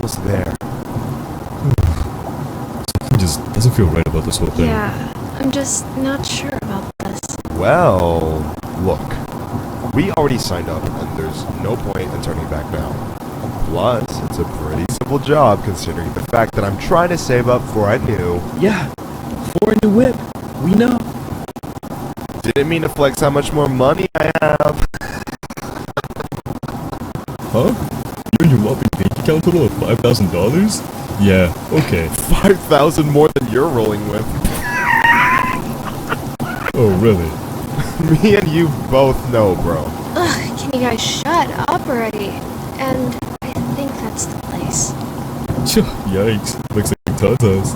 almost there. Something just doesn't feel right about this whole thing. Yeah, I'm just not sure about this. Well, look. We already signed up, and there's no point in turning back now. Plus, it's a pretty simple job considering the fact that I'm trying to save up for a new... Yeah, for a new whip. We know. Didn't mean to flex how much more money I have. Huh? You and your whopping bank account total of $5,000? Yeah, okay. 5,000 more than you're rolling with. Oh, really? Me and you both know, bro. Ugh, can you guys shut up already? And I think that's the place. Yikes. Looks like Tata's.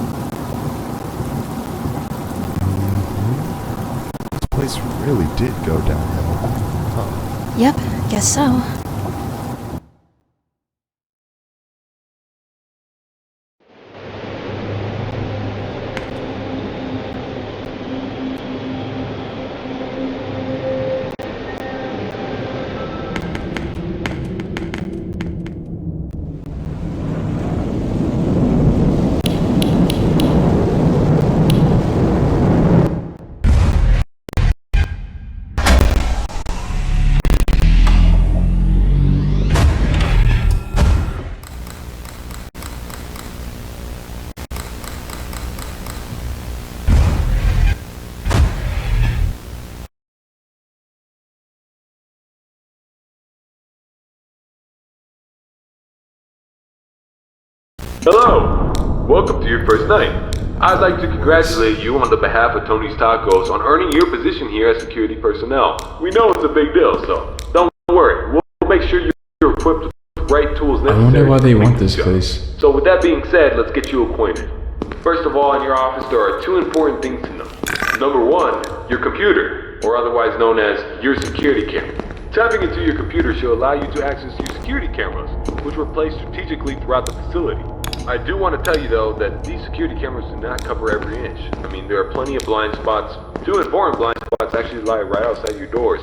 This place really did go downhill. Huh. Yep, guess so. Hello! Welcome to your first night. I'd like to congratulate you on the behalf of Tony's Tacos on earning your position here as security personnel. We know it's a big deal, so don't worry. We'll make sure you're equipped with the right tools necessary. I wonder why they to want make this job. place. So with that being said, let's get you acquainted. First of all, in your office there are two important things to know. Number one, your computer, or otherwise known as your security camera. Tapping into your computer should allow you to access your security cameras, which were placed strategically throughout the facility. I do want to tell you though that these security cameras do not cover every inch. I mean, there are plenty of blind spots. 2 important blind spots actually lie right outside your doors.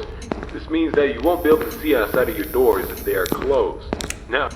This means that you won't be able to see outside of your doors if they are closed. Now,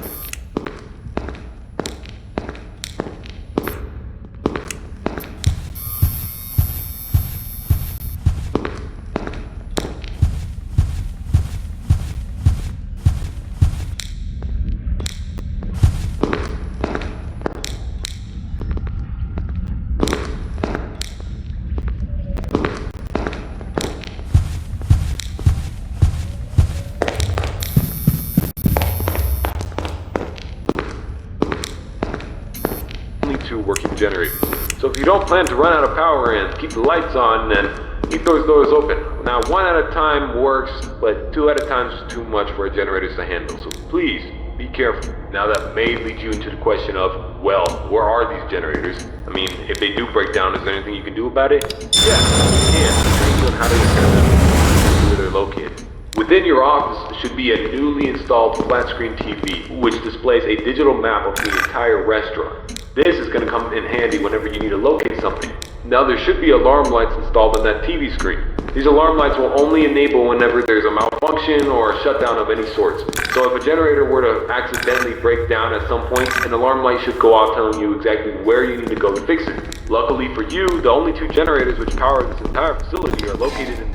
working generators. So if you don't plan to run out of power and keep the lights on, then keep those doors open. Now 1 at a time works, but 2 at a time is too much for a generator to handle, so please be careful. Now that may lead you into the question of, well, where are these generators? I mean, if they do break down, is there anything you can do about it? Yes, you can. Train you on how to repair them, where they're located. Within your office should be a newly installed flat-screen TV, which displays a digital map of the entire restaurant. This is going to come in handy whenever you need to locate something. Now there should be alarm lights installed on that TV screen. These alarm lights will only enable whenever there's a malfunction or a shutdown of any sort. So if a generator were to accidentally break down at some point, an alarm light should go off telling you exactly where you need to go to fix it. Luckily for you, the only 2 generators which power this entire facility are located in...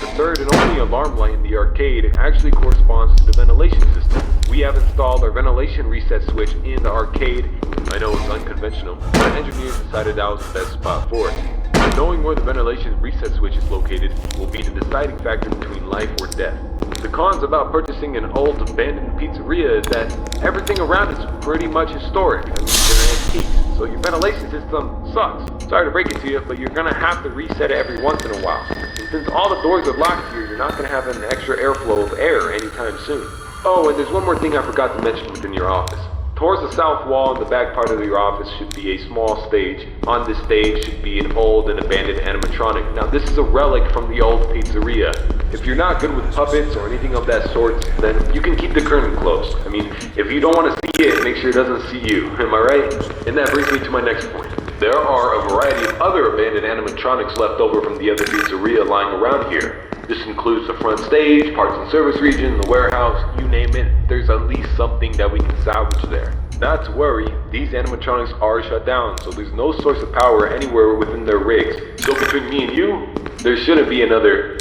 The third and only alarm light in the arcade actually corresponds to the ventilation system. We have installed our ventilation reset switch in the arcade. I know it's unconventional, but engineers decided that was the best spot for it. Knowing where the ventilation reset switch is located will be the deciding factor between life or death. The cons about purchasing an old abandoned pizzeria is that everything around is pretty much historic. I mean, they're antiques, so your ventilation system sucks. Sorry to break it to you, but you're gonna have to reset it every once in a while. And since all the doors are locked here, you're not gonna have an extra airflow of air anytime soon. Oh, and there's one more thing I forgot to mention within your office. Towards the south wall in the back part of your office should be a small stage. On this stage should be an old and abandoned animatronic. Now this is a relic from the old pizzeria. If you're not good with puppets or anything of that sort, then you can keep the curtain closed. I mean, if you don't want to see it, make sure it doesn't see you. Am I right? And that brings me to my next point. There are a variety of other abandoned animatronics left over from the other pizzeria lying around here. This includes the front stage, parts and service region, the warehouse, you name it. There's at least something that we can salvage there. Not to worry, these animatronics are shut down, so there's no source of power anywhere within their rigs. So between me and you, there shouldn't be another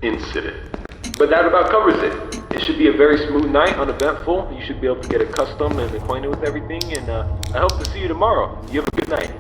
incident. But that about covers it. It should be a very smooth night, uneventful. You should be able to get accustomed and acquainted with everything, and I hope to see you tomorrow. You have a good night.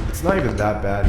It's not even that bad.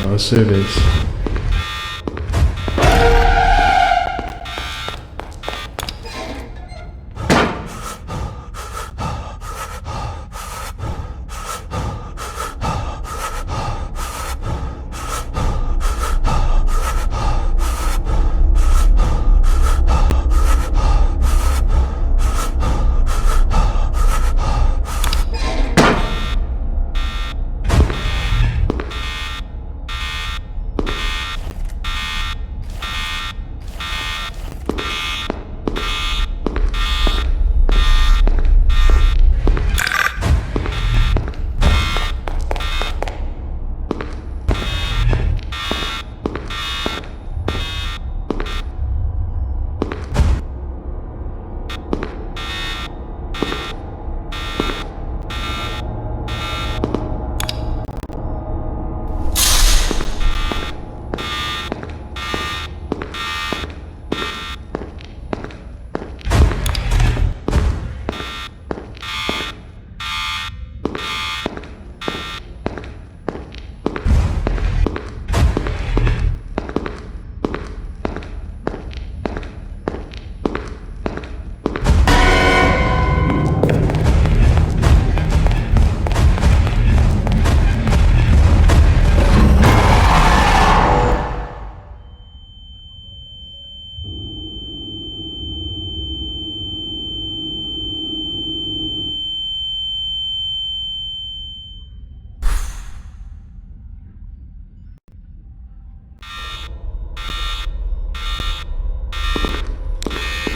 No service.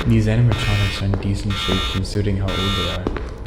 These animatronics are in decent shape considering how old they are.